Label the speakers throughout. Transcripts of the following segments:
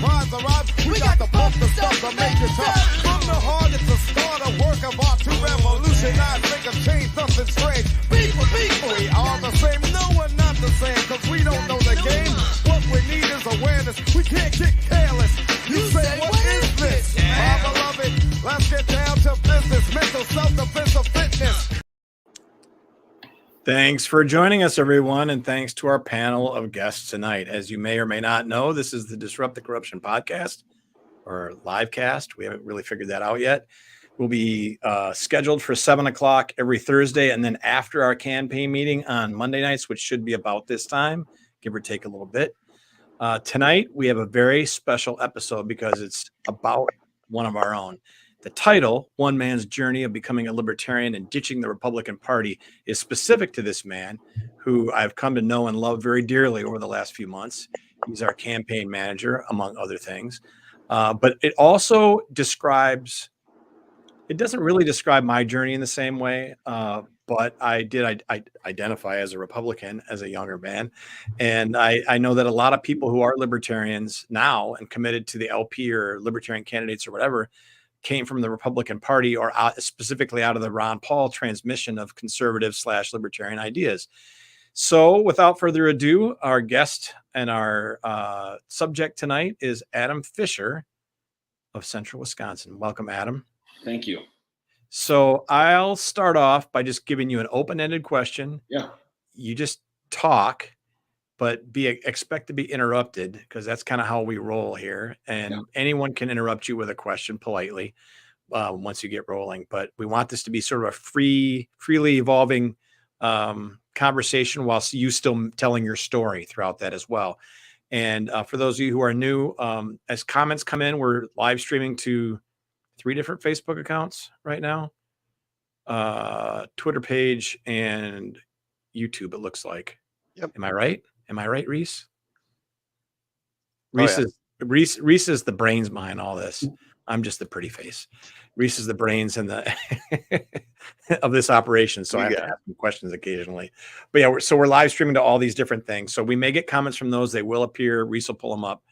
Speaker 1: prize arrives, we got to pump the stuff to make it tough. From the heart, it's a start, a work of art to revolutionize, make a change, nothing strange. People, we are the same, no, we're not the same, cause we don't know the game. What we need is awareness, we can't get careless. You say, what is this? My beloved, let's get down to business, mental self-defense of fitness.
Speaker 2: Thanks for joining us, everyone, and thanks to our panel of guests tonight. As you may or may not know, this is the Disrupt the Corruption podcast, or live cast. We haven't really figured that out yet. We'll be scheduled for 7 o'clock every Thursday, and then after our campaign meeting on Monday nights, which should be about this time, give or take a little bit. Tonight, we have a very special episode because it's about one of our own. The title, One Man's Journey of Becoming a Libertarian and Ditching the Republican Party, is specific to this man who I've come to know and love very dearly over the last few months. He's our campaign manager, among other things. But it also describes, it doesn't really describe my journey in the same way, but I did identify as a Republican as a younger man. And I know that a lot of people who are libertarians now and committed to the LP or libertarian candidates or whatever came from the Republican Party or specifically out of the Ron Paul transmission of conservative / libertarian ideas. So without further ado, our guest and our subject tonight is Adam Fischer of Central Wisconsin. Welcome, Adam.
Speaker 3: Thank you.
Speaker 2: So I'll start off by just giving you an open-ended question.
Speaker 3: Yeah.
Speaker 2: You just talk, but expect to be interrupted because that's kind of how we roll here. And anyone can interrupt you with a question politely once you get rolling. But we want this to be sort of a freely evolving conversation whilst you still telling your story throughout that as well. And for those of you who are new, as comments come in, we're live streaming to 3 different Facebook accounts right now, Twitter page and YouTube, it looks like. Yep. Am I right? Am I right, Reese? Reese is the brains behind all this. I'm just the pretty face. Reese is the brains and the of this operation. So I have to ask him questions occasionally. But yeah, we're live streaming to all these different things. So we may get comments from those. They will appear. Reese will pull them up,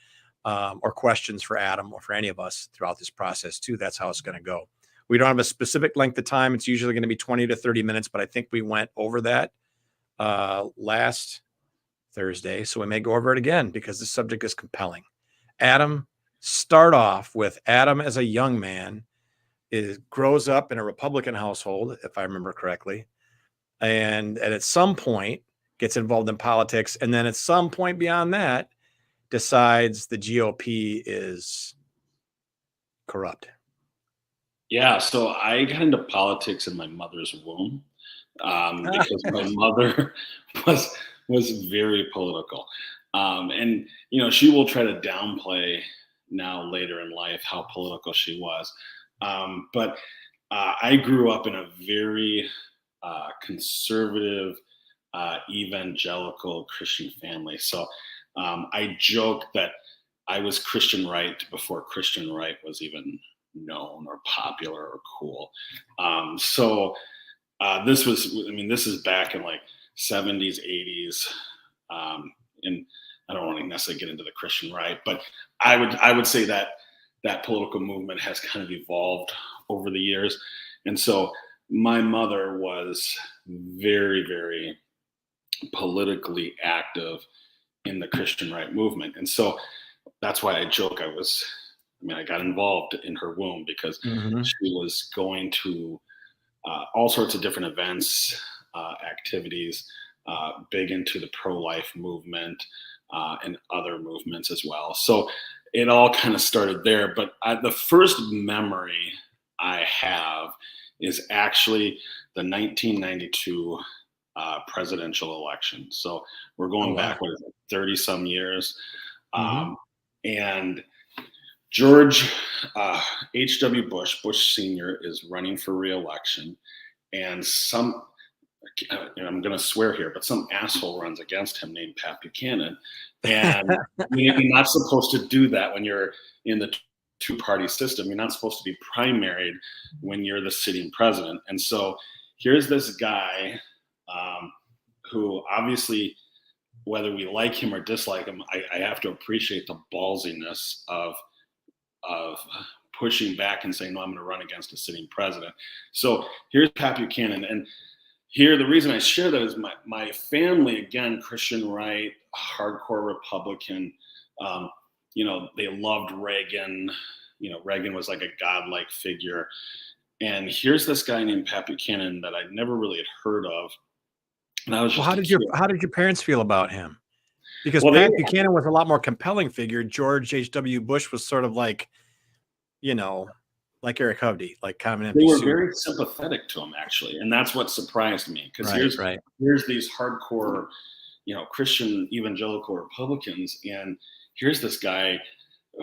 Speaker 2: or questions for Adam or for any of us throughout this process too. That's how it's going to go. We don't have a specific length of time. It's usually going to be 20 to 30 minutes, but I think we went over that last Thursday. So we may go over it again because the subject is compelling. Adam, start off with Adam as a young man grows up in a Republican household, if I remember correctly, and at some point gets involved in politics. And then at some point beyond that, decides the GOP is corrupt.
Speaker 3: Yeah. So I got into politics in my mother's womb because my mother was very political. And, you know, she will try to downplay now later in life how political she was. But I grew up in a very conservative, evangelical Christian family. So I joke that I was Christian right before Christian right was even known or popular or cool. So this is back in like 70s, 80s. And I don't want to necessarily get into the Christian right, but I would say that that political movement has kind of evolved over the years. And so my mother was very, very politically active in the Christian right movement. And so that's why I joke I got involved in her womb because she was going to all sorts of different events, activities, big into the pro-life movement and other movements as well. So it all kind of started there. But the first memory I have is actually the 1992 presidential election. So we're going back, 30 some years. And George H.W. Bush Sr. is running for re-election, and I'm going to swear here, but some asshole runs against him named Pat Buchanan. And you're not supposed to do that when you're in the two-party system. You're not supposed to be primaried when you're the sitting president. And so here's this guy who obviously whether we like him or dislike him, I have to appreciate the ballsiness of pushing back and saying, no, I'm going to run against a sitting president. So here's Pat Buchanan. And here, the reason I share that is my family, again, Christian right, hardcore Republican, they loved Reagan. Reagan was like a godlike figure. And here's this guy named Pat Buchanan that I never really had heard of. And I was just
Speaker 2: how did your parents feel about him? Because Pat Buchanan was a lot more compelling figure. George H.W. Bush was sort of like, like Eric Hovde, like kind of an empty
Speaker 3: They were
Speaker 2: suit.
Speaker 3: very sympathetic to him, actually. And that's what surprised me. Because here's these hardcore, Christian evangelical Republicans. And here's this guy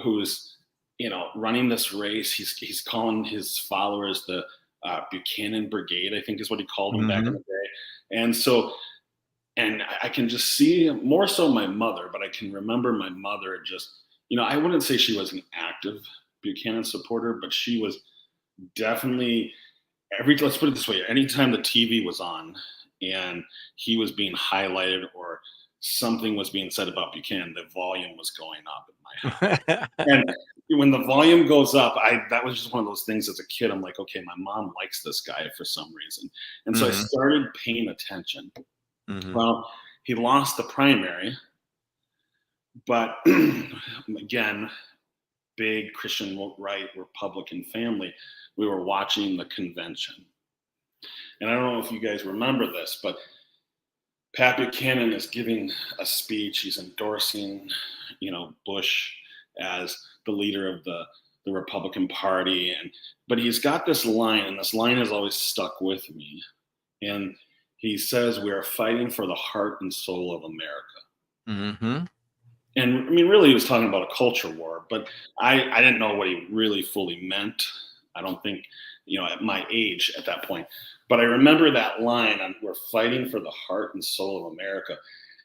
Speaker 3: who's, running this race. He's calling his followers the Buchanan Brigade, I think is what he called them back in the day. And so, and I can just see more so my mother, but I can remember my mother just, I wouldn't say she was an active Buchanan supporter, but she was definitely let's put it this way, anytime the TV was on and he was being highlighted or something was being said about Buchanan, the volume was going up in my house. And when the volume goes up, that was just one of those things as a kid. I'm like, okay, my mom likes this guy for some reason. And so I started paying attention. Well, he lost the primary, but again, big Christian right Republican family, we were watching the convention. And I don't know if you guys remember this, but Pat Buchanan is giving a speech. He's endorsing, Bush as the leader of the Republican Party. But he's got this line, and this line has always stuck with me. And he says, we are fighting for the heart and soul of America. And I mean, really, he was talking about a culture war, but I didn't know what he really fully meant. I don't think, at my age at that point. But I remember that line on we're fighting for the heart and soul of America.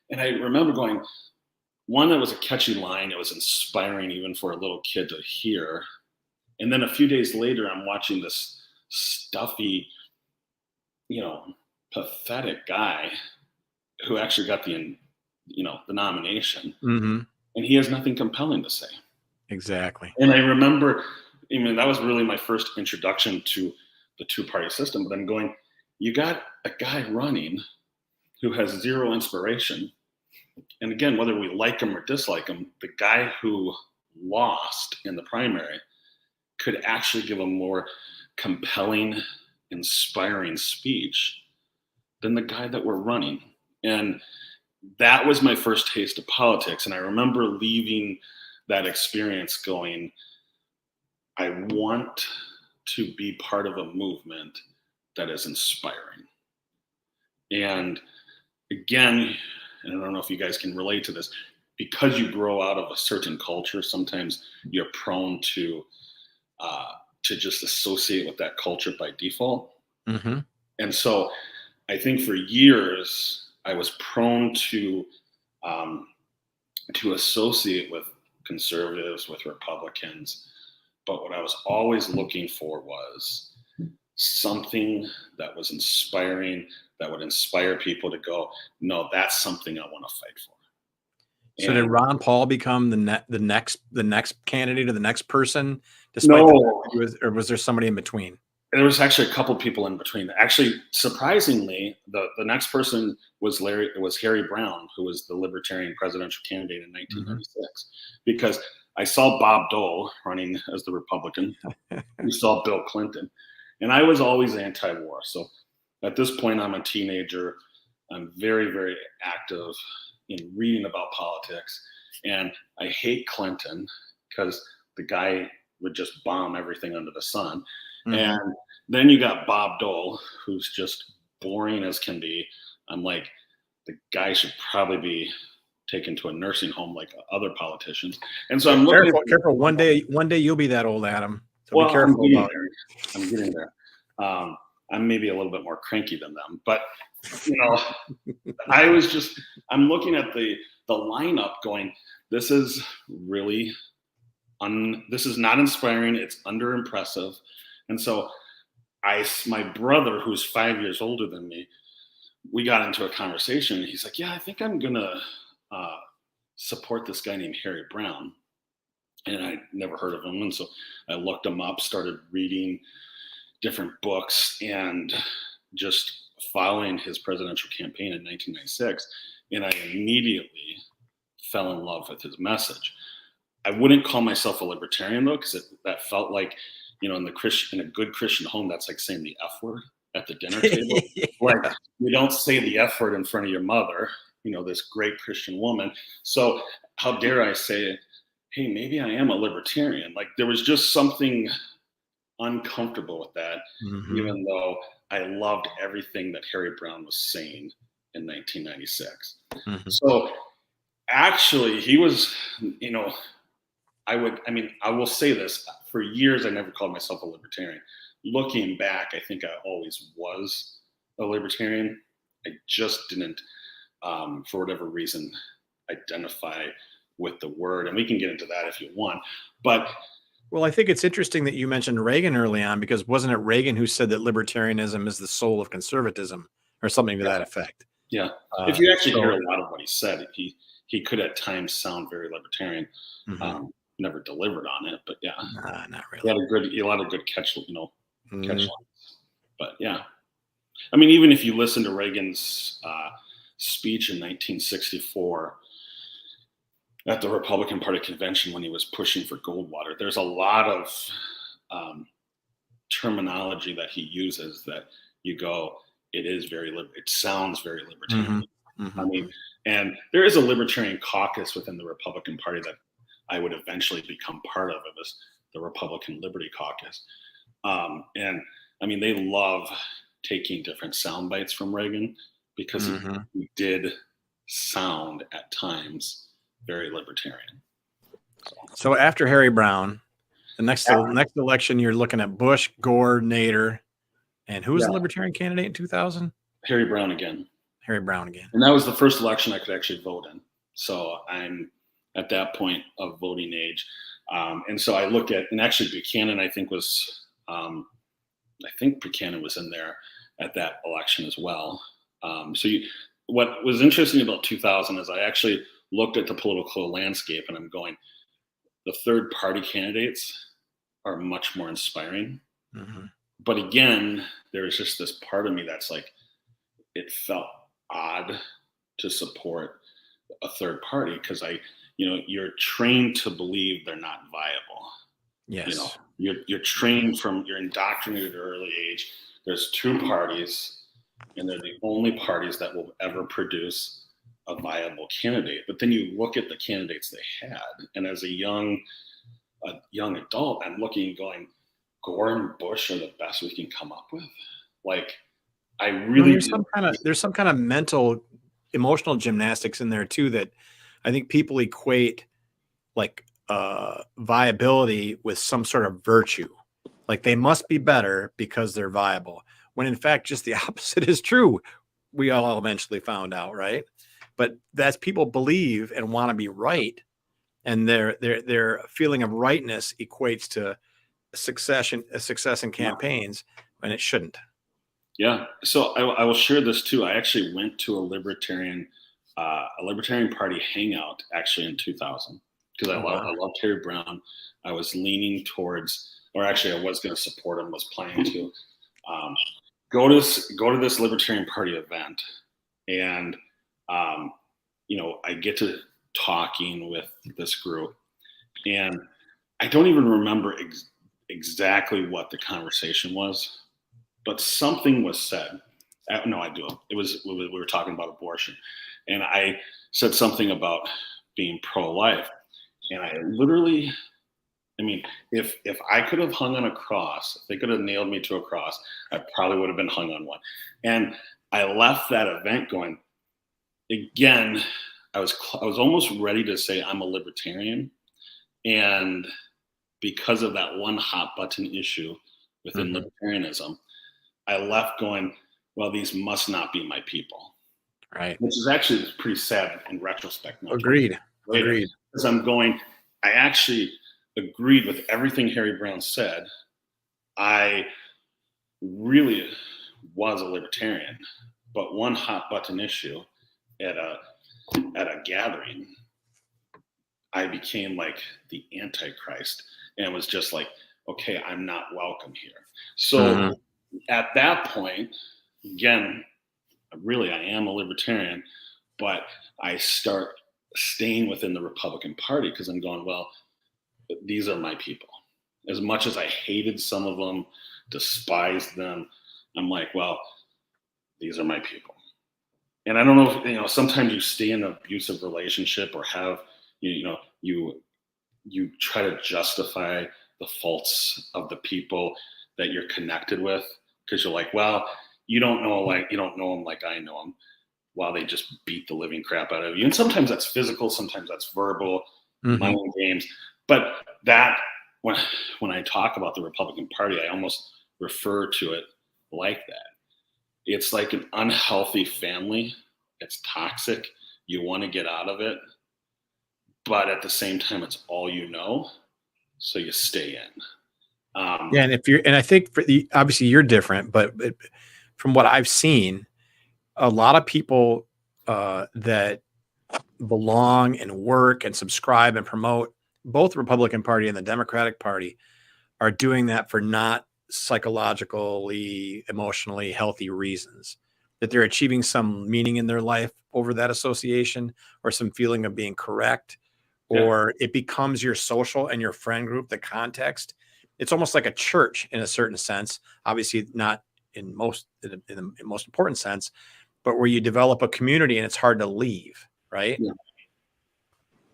Speaker 3: And I remember going, one, it was a catchy line. It was inspiring even for a little kid to hear. And then a few days later, I'm watching this stuffy, pathetic guy who actually got the nomination. And he has nothing compelling to say.
Speaker 2: Exactly.
Speaker 3: And I remember, that was really my first introduction to the two-party system. But I'm going, you got a guy running who has zero inspiration. And again, whether we like him or dislike him, the guy who lost in the primary could actually give a more compelling, inspiring speech than the guy that we're running. And that was my first taste of politics. And I remember leaving that experience going, I want to be part of a movement that is inspiring. And again, and I don't know if you guys can relate to this, because you grow out of a certain culture, sometimes you're prone to just associate with that culture by default. And so I think for years, I was prone to associate with conservatives, with Republicans. But what I was always looking for was something that was inspiring, that would inspire people to go, no, that's something I want to fight for.
Speaker 2: So did Ron Paul become the next candidate or the next person?
Speaker 3: No.
Speaker 2: Or was there somebody in between?
Speaker 3: There was actually a couple people in between. Actually, surprisingly, the next person was Harry Brown, who was the Libertarian presidential candidate in 1996. Because I saw Bob Dole running as the Republican. We saw Bill Clinton. And I was always anti-war. So at this point, I'm a teenager. I'm very, very active in reading about politics. And I hate Clinton because the guy would just bomb everything under the sun. And then you got Bob Dole, who's just boring as can be. I'm like, the guy should probably be taken to a nursing home like other politicians. And so I'm looking
Speaker 2: careful. One day you'll be that old, Adam. So be careful about it.
Speaker 3: I'm getting there. I'm maybe a little bit more cranky than them, but I'm looking at the lineup going, this is really this is not inspiring. It's under impressive. And so my brother, who's 5 years older than me, we got into a conversation. And he's like, yeah, I think I'm going to support this guy named Harry Brown. And I never heard of him. And so I looked him up, started reading different books, and just following his presidential campaign in 1996. And I immediately fell in love with his message. I wouldn't call myself a libertarian, though, because that felt like, in a good Christian home, that's like saying the F word at the dinner table. Like, you don't say the F word in front of your mother, this great Christian woman. So how dare I say, hey, maybe I am a libertarian? Like, there was just something uncomfortable with that, even though I loved everything that Harry Brown was saying in 1996. So actually, he was, I will say this, for years, I never called myself a libertarian. Looking back, I think I always was a libertarian. I just didn't, for whatever reason, identify with the word. And we can get into that if you want. But
Speaker 2: well, I think it's interesting that you mentioned Reagan early on, because wasn't it Reagan who said that libertarianism is the soul of conservatism, or something to that effect?
Speaker 3: Yeah. If you actually hear a lot of what he said, he could at times sound very libertarian. Never delivered on it, but yeah,
Speaker 2: not really.
Speaker 3: He had a lot of good catch lines. But yeah, I mean, even if you listen to Reagan's speech in 1964 at the Republican Party convention when he was pushing for Goldwater, there's a lot of terminology that he uses that you go, it sounds very libertarian. I mean, and there is a libertarian caucus within the Republican Party that I would eventually become part of. It was the Republican Liberty Caucus. And I mean, they love taking different sound bites from Reagan, because he did sound at times very libertarian.
Speaker 2: So after Harry Brown, the next election, you're looking at Bush, Gore, Nader, and who was the libertarian candidate in 2000?
Speaker 3: Harry Brown again.
Speaker 2: Harry Brown again.
Speaker 3: And that was the first election I could actually vote in. So I'm at that point of voting age. And so I look at, and actually Buchanan, I think Buchanan was in there at that election as well. What was interesting about 2000 is I actually looked at the political landscape, and I'm going, the third party candidates are much more inspiring. But again, there was just this part of me that's like, it felt odd to support a third party, because you're trained to believe they're not viable.
Speaker 2: Yes.
Speaker 3: You're trained you're indoctrinated at an early age. There's two parties, and they're the only parties that will ever produce a viable candidate. But then you look at the candidates they had, and as a young adult, I'm looking and going, Gore and Bush are the best we can come up with. Like, I really
Speaker 2: there's some kind of mental, emotional gymnastics in there too, that I think people equate like viability with some sort of virtue. Like, they must be better because they're viable, when in fact just the opposite is true. We all eventually found out, right? But that's, people believe and want to be right, and their feeling of rightness equates to success in campaigns, and it shouldn't.
Speaker 3: Yeah. So I will share this too. I actually went to a Libertarian Party hangout actually in 2000, because I loved Harry Brown. I was leaning towards, or actually I was going to support him, was planning to go to this Libertarian Party event. And, I get to talking with this group, and I don't even remember exactly what the conversation was, but something was said. No, I do. We were talking about abortion, and I said something about being pro-life. And I literally, if I could have hung on a cross, if they could have nailed me to a cross, I probably would have been hung on one. And I left that event going, again, I was almost ready to say I'm a libertarian. And because of that one hot button issue within libertarianism, I left going, well, these must not be my people.
Speaker 2: Right.
Speaker 3: Which is actually pretty sad in retrospect.
Speaker 2: Agreed.
Speaker 3: Because I'm going, I actually agreed with everything Harry Brown said. I really was a libertarian, but one hot button issue at at a gathering, I became like the Antichrist. And it was just like, okay, I'm not welcome here. So at that point, again, really, I am a libertarian, but I start staying within the Republican Party because I'm going, well, these are my people. As much as I hated some of them, despised them, I'm like, well, these are my people. And I don't know if, sometimes you stay in an abusive relationship or have, you try to justify the faults of the people that you're connected with because you're like, well, you don't know them like I know them, while they just beat the living crap out of you. And sometimes that's physical, sometimes that's verbal, mind games. But that, when I talk about the Republican Party, I almost refer to it like that. It's like an unhealthy family. It's toxic. You want to get out of it, but at the same time, it's all you know, so you stay in.
Speaker 2: Yeah, and I think obviously you're different, but from what I've seen, a lot of people that belong and work and subscribe and promote both the Republican Party and the Democratic Party are doing that for not psychologically, emotionally healthy reasons, that they're achieving some meaning in their life over that association or some feeling of being correct, or it becomes your social and your friend group, the context. It's almost like a church in a certain sense, obviously not in the most important sense, but where you develop a community and it's hard to leave, right?
Speaker 3: Yeah.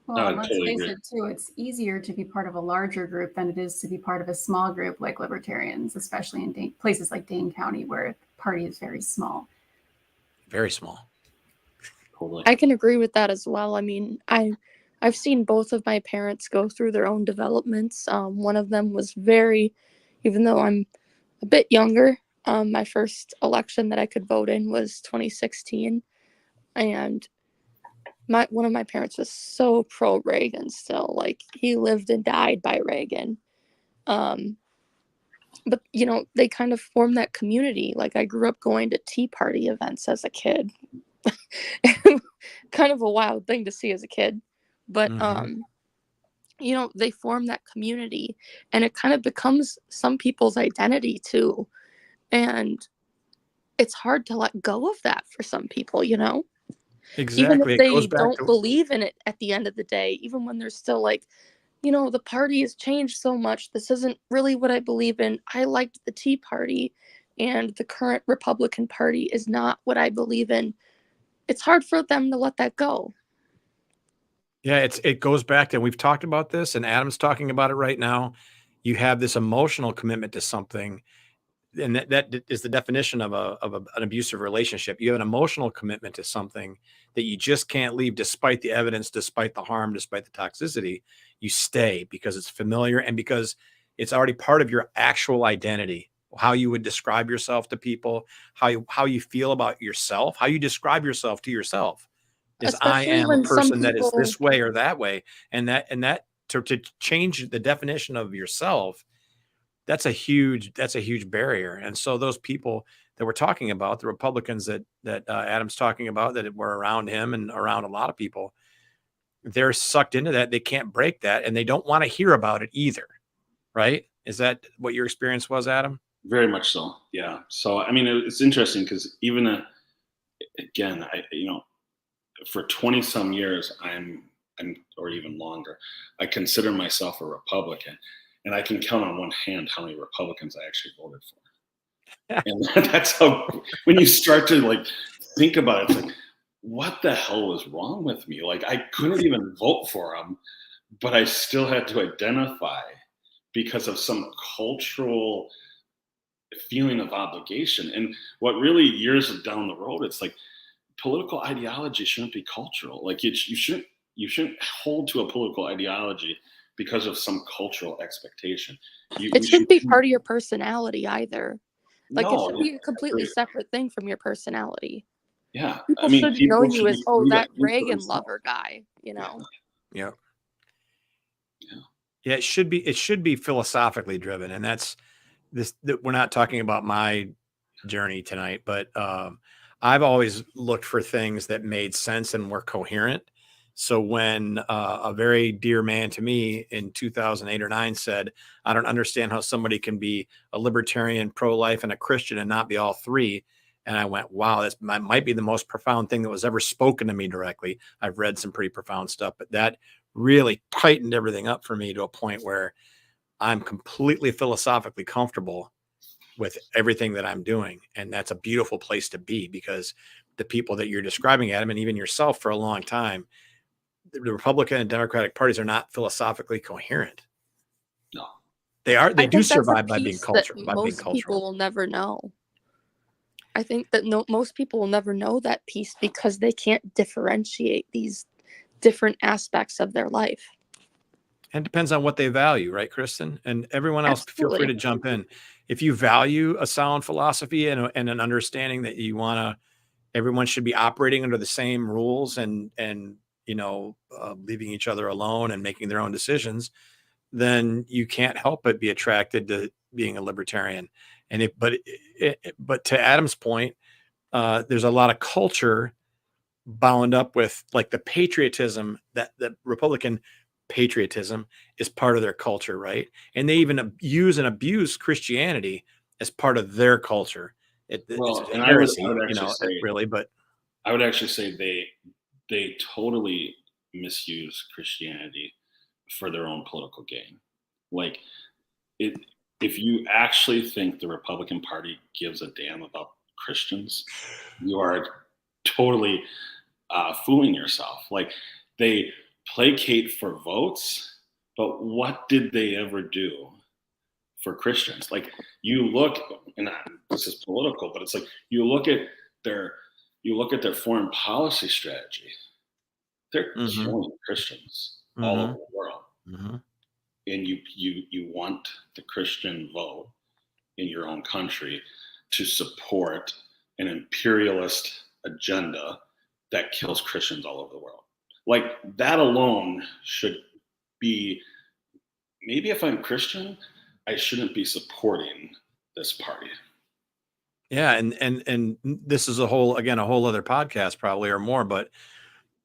Speaker 4: Well, let's face it too, it's easier to be part of a larger group than it is to be part of a small group like libertarians, especially in places like Dane County where the party is very small.
Speaker 2: Very small.
Speaker 3: Totally.
Speaker 5: I can agree with that as well. I mean, I've seen both of my parents go through their own developments. One of them was even though I'm a bit younger, my first election that I could vote in was 2016. And one of my parents was so pro Reagan still, like he lived and died by Reagan. But they kind of formed that community. Like I grew up going to Tea Party events as a kid. Kind of a wild thing to see as a kid, but they form that community and it kind of becomes some people's identity too. And it's hard to let go of that for some people,
Speaker 2: Exactly.
Speaker 5: Even if they don't believe in it at the end of the day, even when they're still like, the party has changed so much. This isn't really what I believe in. I liked the Tea Party and the current Republican Party is not what I believe in. It's hard for them to let that go.
Speaker 2: Yeah, it goes back to, we've talked about this and Adam's talking about it right now. You have this emotional commitment to something, and that is the definition of an abusive relationship. You have an emotional commitment to something that you just can't leave, despite the evidence, despite the harm, despite the toxicity. You stay because it's familiar and because it's already part of your actual identity, how you would describe yourself to people, how you feel about yourself, how you describe yourself to yourself. Is I am a person that is this way or that way, and that to change the definition of yourself, that's a huge barrier. And so those people that we're talking about, the Republicans that Adam's talking about, that were around him and around a lot of people, they're sucked into that. They can't break that, and they don't want to hear about it either, right? Is that what your experience was, Adam?
Speaker 3: Very much so. Yeah. So I mean, it's interesting because even again, for 20 some years, or even longer, I consider myself a Republican, and I can count on one hand how many Republicans I actually voted for. And that's how, when you start to think about it, it's like, what the hell was wrong with me? Like I couldn't even vote for them, but I still had to identify because of some cultural feeling of obligation. And what really, years down the road, it's like, political ideology shouldn't be cultural. Like you shouldn't hold to a political ideology because of some cultural expectation.
Speaker 5: It shouldn't be part of your personality either. Like it should be a completely separate thing from your personality.
Speaker 3: Yeah.
Speaker 5: People should know you as, that Reagan lover guy,
Speaker 2: Yeah. It should be philosophically driven. And that's that we're not talking about my journey tonight, but I've always looked for things that made sense and were coherent. So when a very dear man to me in 2008 or 9 said, I don't understand how somebody can be a libertarian, pro-life, and a Christian and not be all three. And I went, wow, that might be the most profound thing that was ever spoken to me directly. I've read some pretty profound stuff, but that really tightened everything up for me to a point where I'm completely philosophically comfortable with everything that I'm doing. And that's a beautiful place to be, because the people that you're describing, Adam, and even yourself for a long time, the Republican and Democratic parties are not philosophically coherent.
Speaker 3: No,
Speaker 2: they do survive by being
Speaker 5: piece
Speaker 2: culture,
Speaker 5: that
Speaker 2: by being
Speaker 5: most people
Speaker 2: cultural.
Speaker 5: will never know. I think that most people will never know that piece because they can't differentiate these different aspects of their life.
Speaker 2: And it depends on what they value, right, Kristen? And everyone else, feel free
Speaker 5: Absolutely.
Speaker 2: to jump in. If you value a sound philosophy and an understanding that you want to, everyone should be operating under the same rules and leaving each other alone and making their own decisions, then you can't help but be attracted to being a libertarian. And but to Adam's point, there's a lot of culture bound up with, like, the patriotism, that the Republican patriotism is part of their culture, right? And they even use and abuse Christianity as part of their culture. It's
Speaker 3: and
Speaker 2: heresy,
Speaker 3: I would actually say,
Speaker 2: really, but
Speaker 3: I would actually say they totally misuse Christianity for their own political gain. Like, if you actually think the Republican Party gives a damn about Christians, you are totally fooling yourself. Like, they placate for votes, but what did they ever do for Christians? Like, you look, and this is political, but it's like you look at their foreign policy strategy. They're killing Christians all over the world. And you want the Christian vote in your own country to support an imperialist agenda that kills Christians all over the world. Like, that alone should be, maybe if I'm Christian, I shouldn't be supporting this party.
Speaker 2: Yeah, and this is a whole other podcast probably, or more, but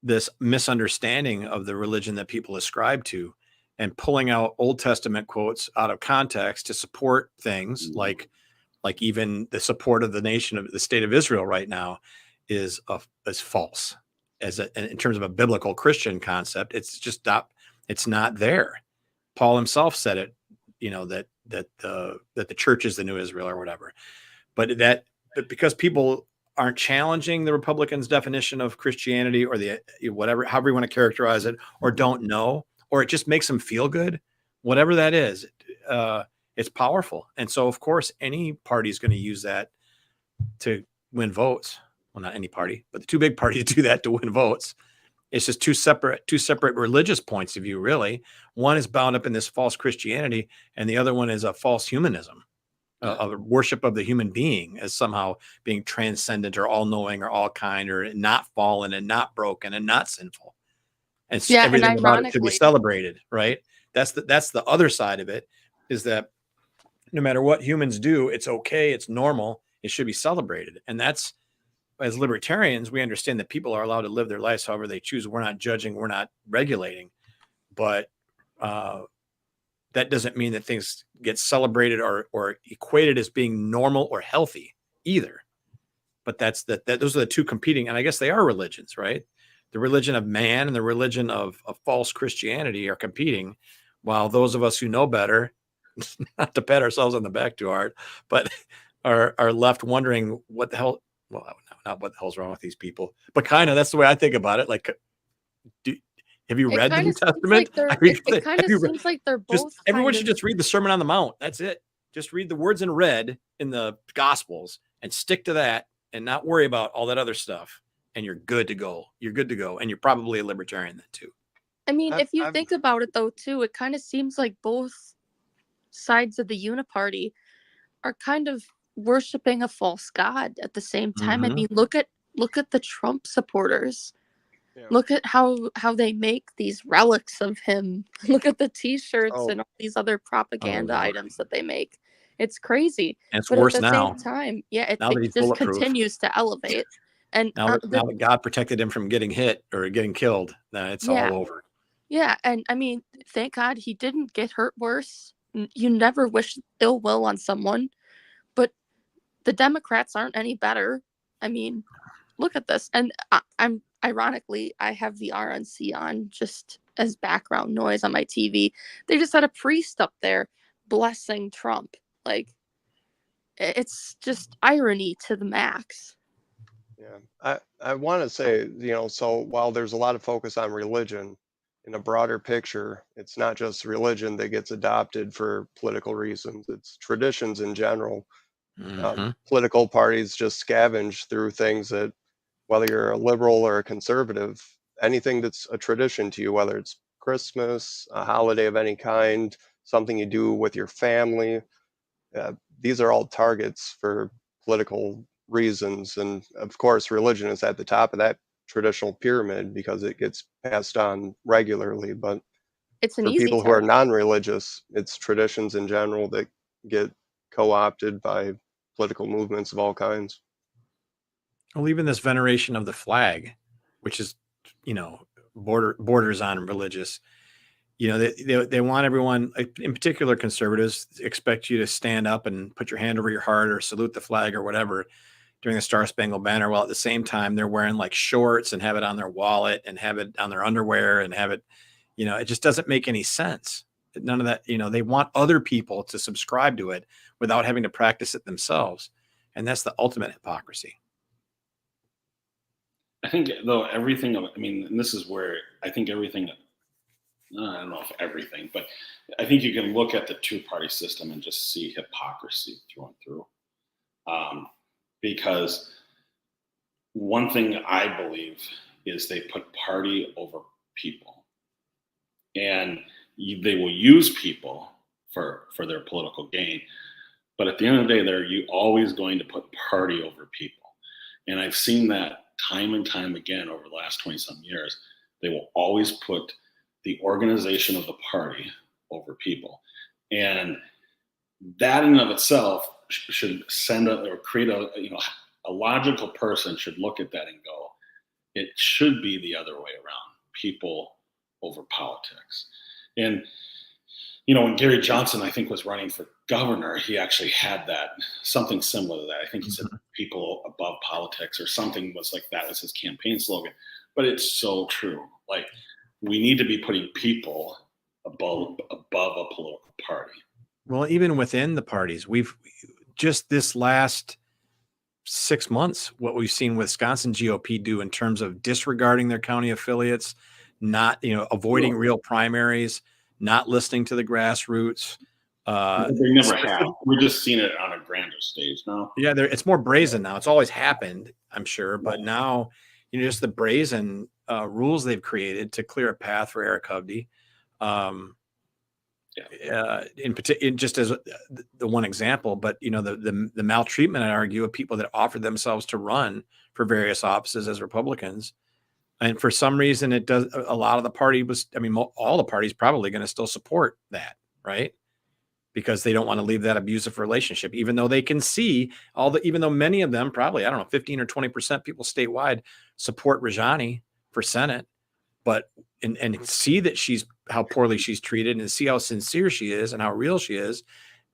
Speaker 2: this misunderstanding of the religion that people ascribe to, and pulling out Old Testament quotes out of context to support things like even the support of the nation of the state of Israel right now is false in terms of a biblical Christian concept. It's just not, it's not there. Paul himself said it, that the church is the new Israel or whatever. But because people aren't challenging the Republicans' definition of Christianity, or the however you want to characterize it, or don't know, or it just makes them feel good, whatever that is, it's powerful. And so, of course, any party is going to use that to win votes. Well, not any party, but the two big parties do that to win votes. It's just two separate religious points of view, really. One is bound up in this false Christianity, and the other one is a false humanism, a worship of the human being as somehow being transcendent or all-knowing or all-kind or not fallen and not broken and not sinful. And everything about it should be celebrated, right? That's the other side of it, is that no matter what humans do, it's okay, it's normal, it should be celebrated. And that's, as libertarians, we understand that people are allowed to live their lives however they choose. We're not judging, we're not regulating, but that doesn't mean that things get celebrated or equated as being normal or healthy either. But those are the two competing, and I guess they are religions, right? The religion of man and the religion of false Christianity are competing, while those of us who know better, not to pat ourselves on the back too hard, but are left wondering what the hell. Well, not what the hell's wrong with these people, but kind of, that's the way I think about it. Like, have you read the New Testament?
Speaker 5: It kind of seems like they're both.
Speaker 2: Everyone should just read the Sermon on the Mount. That's it. Just read the words in red in the Gospels and stick to that, and not worry about all that other stuff. And you're good to go. You're good to go. And you're probably a libertarian then too.
Speaker 5: I mean, if you think about it though, too, it kind of seems like both sides of the uniparty are kind of worshiping a false god at the same time. I mean, look at the Trump supporters. Yeah. Look at how they make these relics of him. Look at the T-shirts and all these other propaganda items that they make. It's crazy.
Speaker 2: And it's
Speaker 5: But at
Speaker 2: worse
Speaker 5: the
Speaker 2: now.
Speaker 5: same time, yeah,
Speaker 2: Now that
Speaker 5: it
Speaker 2: he's
Speaker 5: just
Speaker 2: bulletproof.
Speaker 5: continues to elevate. And
Speaker 2: Now that God protected him from getting hit or getting killed, then it's all over.
Speaker 5: Yeah, and I mean, thank God he didn't get hurt worse. You never wish ill will on someone, but the Democrats aren't any better. I mean, look at this. And I'm ironically, I have the RNC on just as background noise on my TV. They just had a priest up there blessing Trump. Like, it's just irony to the max.
Speaker 6: Yeah, I want to say, so while there's a lot of focus on religion, in a broader picture, it's not just religion that gets adopted for political reasons. It's traditions in general. Political parties just scavenge through things that, whether you're a liberal or a conservative, anything that's a tradition to you, whether it's Christmas, a holiday of any kind, something you do with your family, these are all targets for political reasons. And of course, religion is at the top of that traditional pyramid because it gets passed on regularly. But
Speaker 5: it's an
Speaker 6: for
Speaker 5: easy
Speaker 6: people who are non-religious, it's traditions in general that get co-opted by political movements of all kinds.
Speaker 2: Well, even this veneration of the flag, which is, borders on religious, they want everyone, in particular conservatives, expect you to stand up and put your hand over your heart or salute the flag or whatever during the Star Spangled Banner, while at the same time they're wearing like shorts and have it on their wallet and have it on their underwear and have it, it just doesn't make any sense. None of that, they want other people to subscribe to it without having to practice it themselves. And that's the ultimate hypocrisy.
Speaker 3: I think, though, and this is where I think everything, I don't know if everything, but I think you can look at the two-party system and just see hypocrisy through and through. Because one thing I believe is they put party over people. And they will use people for their political gain. But at the end of the day, they're always going to put party over people. And I've seen that time and time again over the last 20-some years. They will always put the organization of the party over people. And that in and of itself should send or create a logical person should look at that and go, it should be the other way around, people over politics. And, when Gary Johnson, I think, was running for governor, he actually had that, something similar to that. I think he said people above politics or something was like that was his campaign slogan. But it's so true. Like, we need to be putting people above a political party.
Speaker 2: Well, even within the parties, we've just this last 6 months, what we've seen Wisconsin GOP do in terms of disregarding their county affiliates, not, avoiding real primaries, not listening to the grassroots.
Speaker 3: They never have. We're just seeing it on a grander stage now.
Speaker 2: Yeah, it's more brazen now. It's always happened, I'm sure, but now, just the brazen rules they've created to clear a path for Eric Hovde. In particular, just as the one example, but the maltreatment, I argue, of people that offered themselves to run for various offices as Republicans. And for some reason, it does. A lot of the party all the parties probably going to still support that, right? Because they don't want to leave that abusive relationship, even though they can see even though many of them, probably, I don't know, 15 or 20% people statewide support Rajani for Senate, but and see that how poorly she's treated and see how sincere she is and how real she is.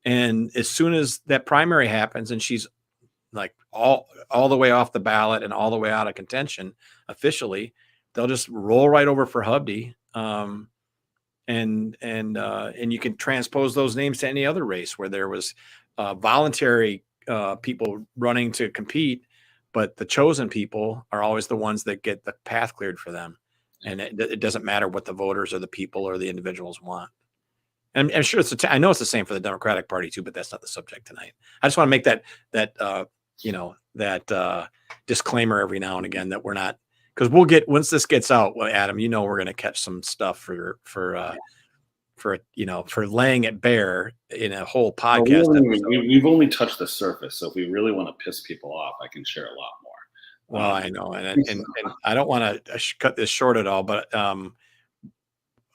Speaker 2: And as soon as that primary happens and she's like all the way off the ballot and all the way out of contention officially, they'll just roll right over for Hovde. And you can transpose those names to any other race where there was voluntary people running to compete, but the chosen people are always the ones that get the path cleared for them. And it doesn't matter what the voters or the people or the individuals want. And I'm sure I know it's the same for the Democratic Party too, but that's not the subject tonight. I just want to make that disclaimer every now and again that we're not, because once this gets out, Adam, we're going to catch some stuff for laying it bare in a whole podcast.
Speaker 3: We've only touched the surface, so if we really want to piss people off, I can share a lot more.
Speaker 2: Well, I know, and I don't want to cut this short at all, but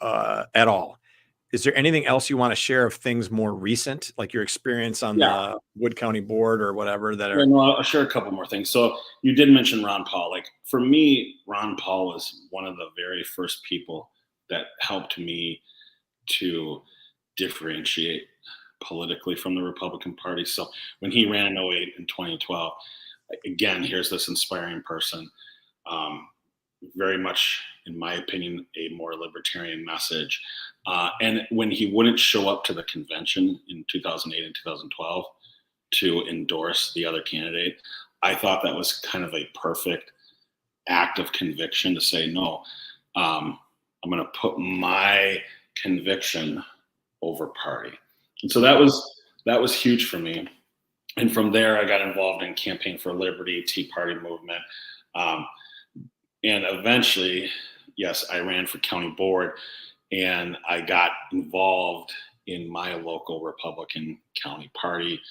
Speaker 2: at all. Is there anything else you want to share of things more recent, like your experience on the Wood County board or whatever that are?
Speaker 3: Yeah, no, I'll share a couple more things. So you did mention Ron Paul. Like for me, Ron Paul was one of the very first people that helped me to differentiate politically from the Republican Party. So when he ran in 08 and 2012, again, here's this inspiring person. Very much, in my opinion, a more libertarian message. And when he wouldn't show up to the convention in 2008 and 2012 to endorse the other candidate, I thought that was kind of a perfect act of conviction to say, no, I'm going to put my conviction over party. And so that was huge for me. And from there, I got involved in Campaign for Liberty, Tea Party movement. And eventually, yes, I ran for county board, and I got involved in my local Republican county party.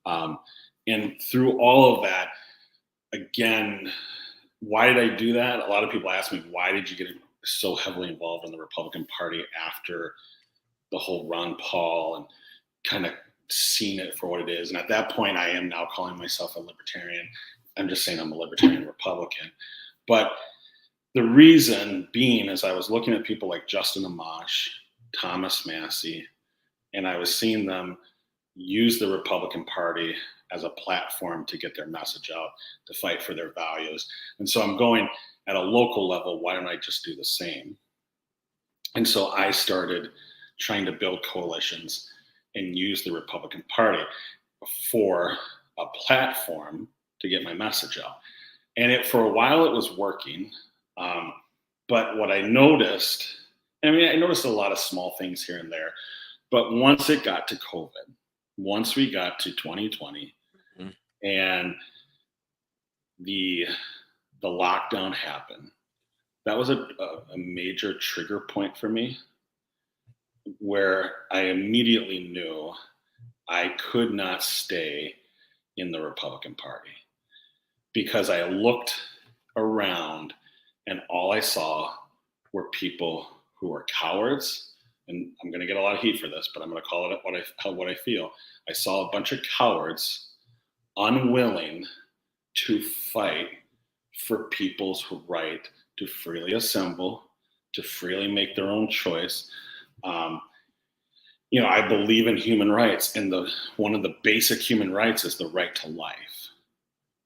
Speaker 3: And through all of that, again, why did I do that? A lot of people ask me, why did you get so heavily involved in the Republican Party after the whole Ron Paul, and kind of seen it for what it is? And at that point, I am now calling myself a libertarian. I'm just saying I'm a libertarian Republican. But the reason being is I was looking at people like Justin Amash, Thomas Massey, and I was seeing them use the Republican Party as a platform to get their message out, to fight for their values. And so I'm going at a local level, why don't I just do the same? And so I started trying to build coalitions and use the Republican Party for a platform to get my message out. And for a while it was working. But what I noticed, I noticed a lot of small things here and there, but once it got to COVID, once we got to 2020 and the lockdown happened, that was a major trigger point for me, where I immediately knew I could not stay in the Republican Party, because I looked around and all I saw were people who were cowards. And I'm going to get a lot of heat for this, but I'm going to call it what I feel. I saw a bunch of cowards unwilling to fight for people's right to freely assemble, to freely make their own choice. I believe in human rights, and one of the basic human rights is the right to life.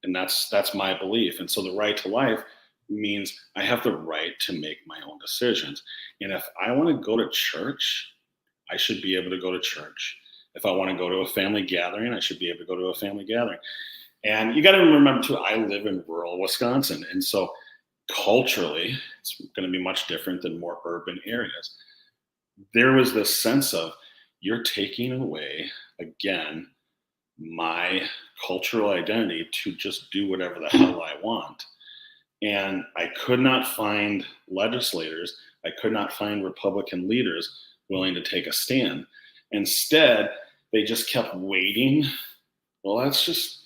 Speaker 3: And that's my belief. And so the right to life means I have the right to make my own decisions. And if I want to go to church, I should be able to go to church. If I want to go to a family gathering, I should be able to go to a family gathering. And you got to remember too, I live in rural Wisconsin. And so culturally, it's going to be much different than more urban areas. There was this sense of, you're taking away, again, my cultural identity to just do whatever the hell I want. And I could not find legislators, I could not find Republican leaders willing to take a stand. Instead, they just kept waiting. Well, let's just,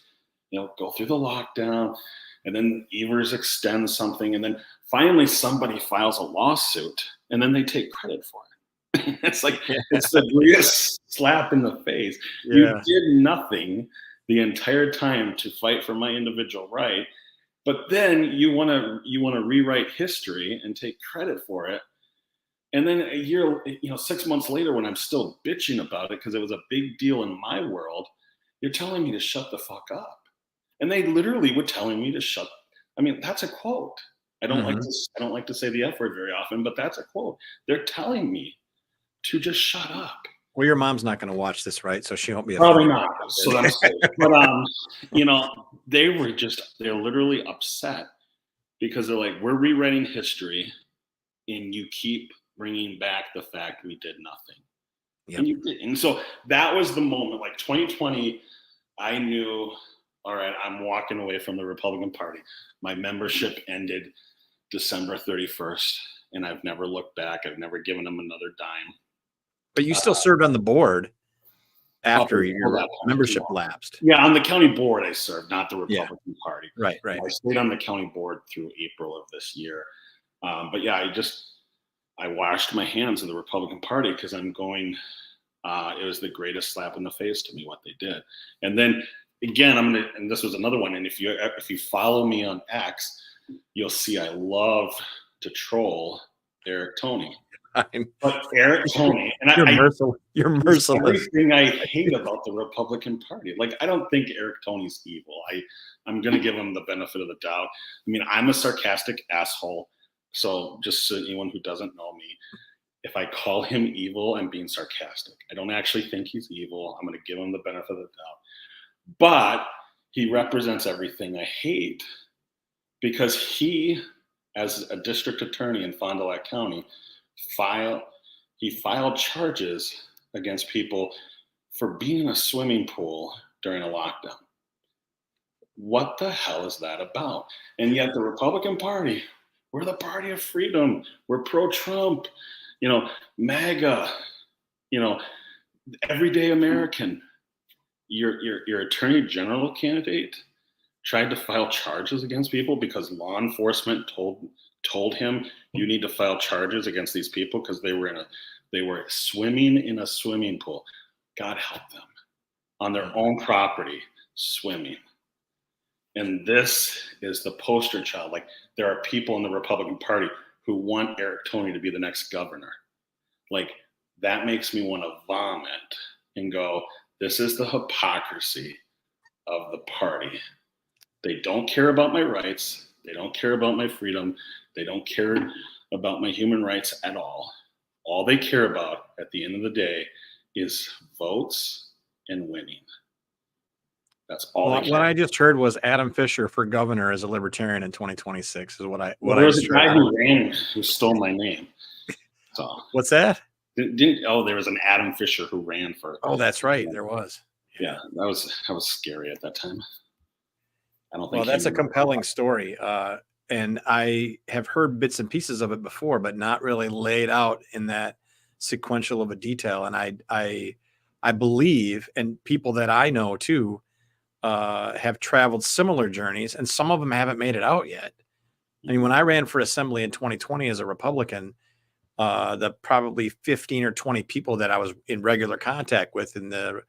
Speaker 3: go through the lockdown, and then Evers extends something, and then finally somebody files a lawsuit, and then they take credit for it. It's like, it's the greatest slap in the face. Yeah. You did nothing the entire time to fight for my individual right, but then you want to rewrite history and take credit for it. And then a year, 6 months later, when I'm still bitching about it because it was a big deal in my world, you're telling me to shut the fuck up. And they literally were telling me to shut. That's a quote. I don't like to say the F word very often, but that's a quote. They're telling me to just shut up.
Speaker 2: Well, your mom's not going to watch this, right? So she won't be.
Speaker 3: Probably not. So that's but they're literally upset because they're like, we're rewriting history, and you keep bringing back the fact we did nothing. Yep. And you did. And so that was the moment. Like 2020, I knew, all right, I'm walking away from the Republican Party. My membership ended December 31st, and I've never looked back. I've never given them another dime.
Speaker 2: But you still served on the board after your membership lapsed.
Speaker 3: Yeah, on the county board I served, not the Republican Party.
Speaker 2: Right.
Speaker 3: I stayed on the county board through April of this year. But yeah, I washed my hands of the Republican Party because I'm going, it was the greatest slap in the face to me what they did. And then again, and this was another one. And if you follow me on X, you'll see I love to troll Eric Toney. But Eric Toney, and
Speaker 2: you're merciless.
Speaker 3: Everything I hate about the Republican Party. Like, I don't think Eric Toney's evil. I'm going to give him the benefit of the doubt. I mean, I'm a sarcastic asshole. So just so anyone who doesn't know me, if I call him evil, I'm being sarcastic. I don't actually think he's evil. I'm going to give him the benefit of the doubt. But he represents everything I hate, because he, as a district attorney in Fond du Lac County, filed charges against people for being in a swimming pool during a lockdown. What the hell is that about? And yet the Republican Party, we're the party of freedom. We're pro-Trump, MAGA, everyday American. Your attorney general candidate tried to file charges against people because law enforcement told him, you need to file charges against these people because they were swimming in a swimming pool. God help them, on their own property, swimming. And this is the poster child. Like, there are people in the Republican Party who want Eric Toney to be the next governor. Like, that makes me want to vomit and go, this is the hypocrisy of the party. They don't care about my rights. They don't care about my freedom. They don't care about my human rights at all. All they care about at the end of the day is votes and winning. That's all.
Speaker 2: What I just heard was Adam Fischer for governor as a libertarian in 2026 is what I
Speaker 3: was a guy who ran who stole my name. So
Speaker 2: what's that?
Speaker 3: There was an Adam Fischer who ran for.
Speaker 2: Oh, that's right. There was.
Speaker 3: Yeah, that was scary at that time. I don't think.
Speaker 2: Well, that's a compelling story. And I have heard bits and pieces of it before, but not really laid out in that sequential of a detail. And I believe, and people that I know too, have traveled similar journeys, and some of them haven't made it out yet. I mean, when I ran for assembly in 2020 as a Republican, the probably 15 or 20 people that I was in regular contact with in the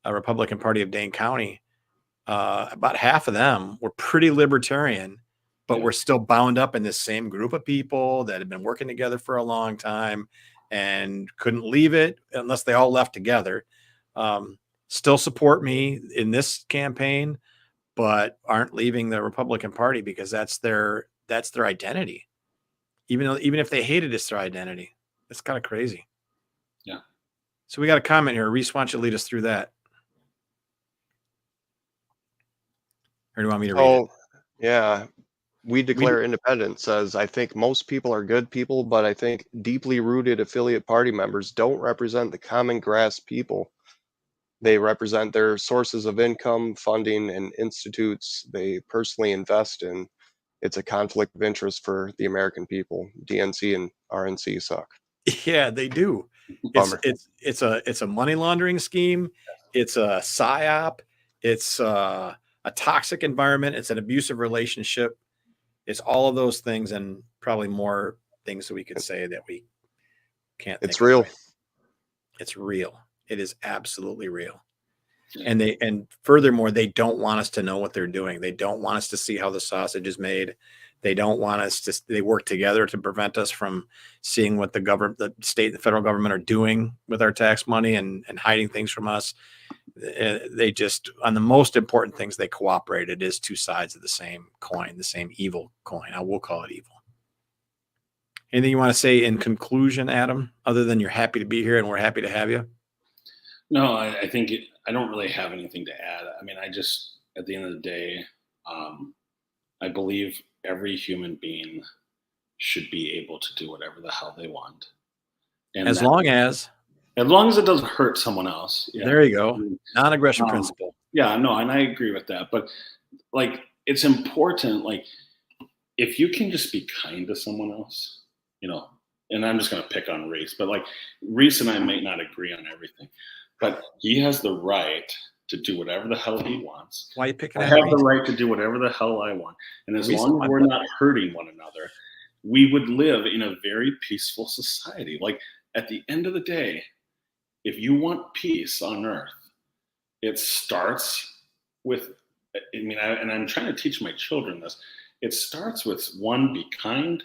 Speaker 2: Republican Party of Dane County, about half of them were pretty libertarian, but we're still bound up in this same group of people that had been working together for a long time and couldn't leave it unless they all left together. Still support me in this campaign, but aren't leaving the Republican Party because that's their identity. Even if they hate it, it's their identity. It's kind of crazy.
Speaker 3: Yeah.
Speaker 2: So we got a comment here. Reese, why don't you lead us through that? Or do you want me to read it?
Speaker 6: Yeah. We Declare Independence says, I think most people are good people, but I think deeply rooted affiliate party members don't represent the common grass people. They represent their sources of income, funding, and institutes they personally invest in. It's a conflict of interest for the American people. DNC and RNC suck.
Speaker 2: Yeah, they do. It's a money laundering scheme. It's a psyop. It's a toxic environment. It's an abusive relationship. It's all of those things and probably more things that we could say that we can't.
Speaker 6: It's real.
Speaker 2: It's real. It is absolutely real. And furthermore, they don't want us to know what they're doing. They don't want us to see how the sausage is made. They don't want us to, they work together to prevent us from seeing what the state and the federal government are doing with our tax money and hiding things from us. They just, on the most important things, they cooperate. It is two sides of the same coin, the same evil coin. I will call it evil. Anything you want to say in conclusion, Adam, other than you're happy to be here and we're happy to have you?
Speaker 3: No, I think I don't really have anything to add. I mean, I just, at the end of the day, I believe every human being should be able to do whatever the hell they want. And
Speaker 2: as long as it doesn't hurt someone else. Yeah. There you go. Non-aggression principle.
Speaker 3: Yeah, no, and I agree with that. But like, it's important, like, if you can just be kind to someone else, and I'm just going to pick on Reese, but like Reese and I might not agree on everything, but he has the right to do whatever the hell he wants.
Speaker 2: Why are you picking
Speaker 3: I have the right to do whatever the hell I want. And as long as we're not hurting one another, we would live in a very peaceful society. Like, at the end of the day, if you want peace on earth, it starts with, and I'm trying to teach my children this, it starts with, one, be kind,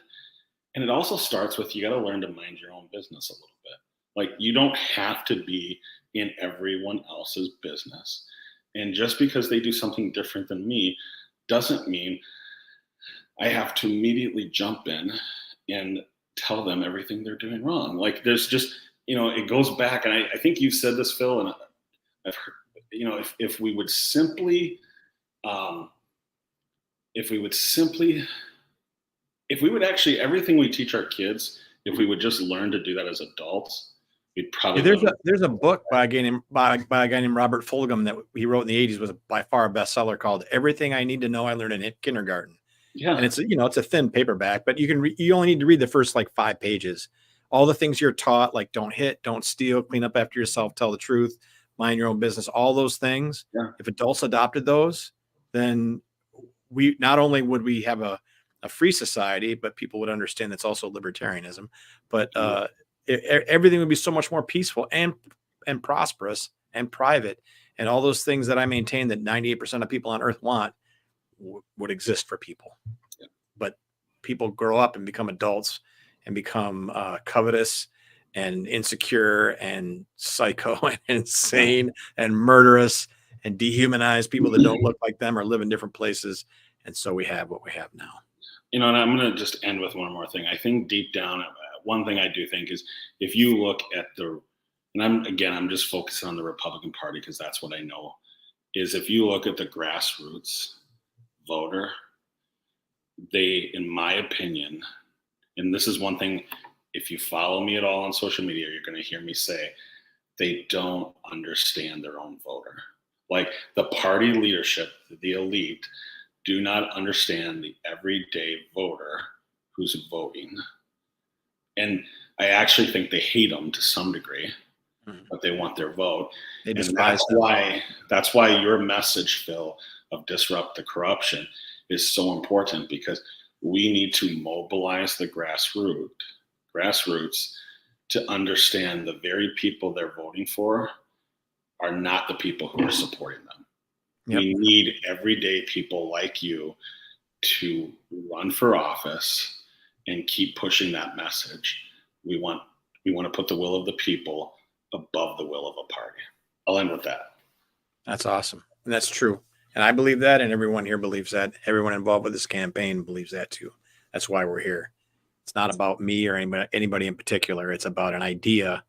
Speaker 3: and it also starts with, you got to learn to mind your own business a little bit. Like, you don't have to be in everyone else's business. And just because they do something different than me doesn't mean I have to immediately jump in and tell them everything they're doing wrong. Like, there's just, it goes back, and I think you said this, Phil, and I've heard, if we would simply, everything we teach our kids, if we would just learn to do that as adults, we'd probably.
Speaker 2: There's a book by a guy named Robert Fulghum that he wrote in the 80s, was by far a bestseller, called "Everything I Need to Know I Learned in Kindergarten."
Speaker 3: Yeah,
Speaker 2: and it's a thin paperback, but you only need to read the first 5 pages. All the things you're taught, like don't hit, don't steal, clean up after yourself, tell the truth, mind your own business, all those things.
Speaker 3: Yeah.
Speaker 2: If adults adopted those, then we not only would we have a free society, but people would understand that's also libertarianism. But everything would be so much more peaceful and prosperous and private, and all those things that I maintain that 98% of people on earth want would exist for people.
Speaker 3: Yeah.
Speaker 2: But people grow up and become adults and become covetous and insecure and psycho and insane and murderous and dehumanize people that don't look like them or live in different places. And so we have what we have now.
Speaker 3: And I'm going to just end with one more thing. I think deep down, one thing I do think is, if you look at and I'm just focusing on the Republican Party because that's what I know, is if you look at the grassroots voter, they, in my opinion, and this is one thing, if you follow me at all on social media, you're going to hear me say, they don't understand their own voter. Like, the party leadership, the elite, do not understand the everyday voter who's voting. And I actually think they hate them to some degree, but they want their vote.
Speaker 2: They
Speaker 3: and that's why your message, Phil, of disrupt the corruption is so important, because we need to mobilize the grassroots to understand the very people they're voting for are not the people who are supporting them. Yep. We need everyday people like you to run for office and keep pushing that message. We want to put the will of the people above the will of a party. I'll end with that.
Speaker 2: That's awesome. And that's true. And I believe that, and everyone here believes that. Everyone involved with this campaign believes that too. That's why we're here. It's not about me or anybody in particular. It's about an idea.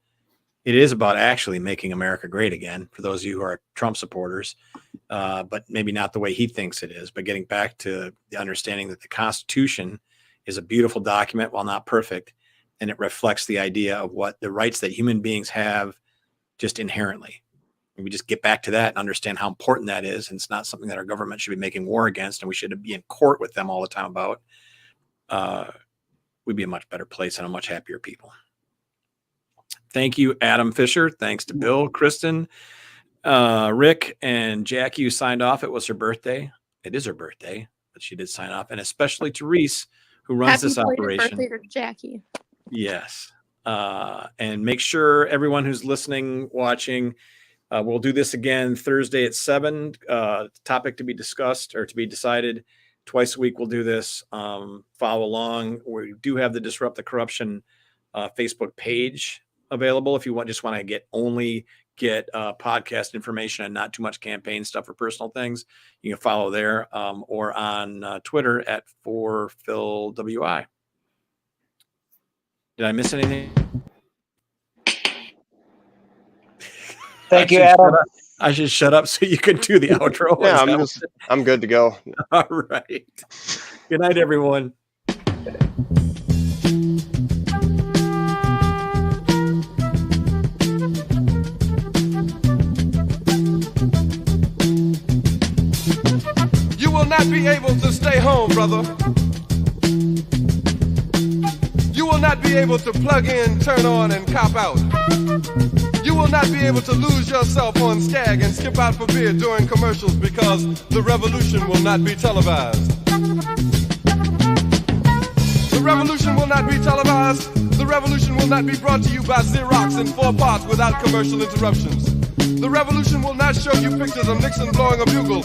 Speaker 2: It is about actually making America great again, for those of you who are Trump supporters, but maybe not the way he thinks it is. But getting back to the understanding that the Constitution is a beautiful document, while not perfect, and it reflects the idea of what the rights that human beings have just inherently. And we just get back to that and understand how important that is. And it's not something that our government should be making war against, and we should be in court with them all the time about. We'd be a much better place and a much happier people. Thank you, Adam Fischer. Thanks to Bill, Kristen, Rick, and Jackie, who signed off. It was her birthday. It is her birthday, but she did sign off. And especially to Reese, who runs this operation. Happy birthday to Jackie. Yes. And make sure everyone who's listening, watching, we'll do this again Thursday at 7. Topic to be discussed or to be decided. Twice a week we'll do this. Follow along. We do have the Disrupt the Corruption Facebook page available if you just want to get podcast information and not too much campaign stuff or personal things. You can follow there, or on Twitter at @4PhilWI. Did I miss anything?
Speaker 7: Thank you, Adam.
Speaker 2: I should shut up so you can do the outro.
Speaker 6: Yeah, I'm good to go.
Speaker 2: All right. Good night, everyone.
Speaker 1: You will not be able to stay home, brother. You will not be able to plug in, turn on, and cop out. You will not be able to lose yourself on Skag and skip out for beer during commercials, because the revolution will not be televised. The
Speaker 8: revolution will not be televised. The revolution will not be brought to you by Xerox in 4 parts without commercial interruptions. The revolution will not show you pictures of Nixon blowing a bugle.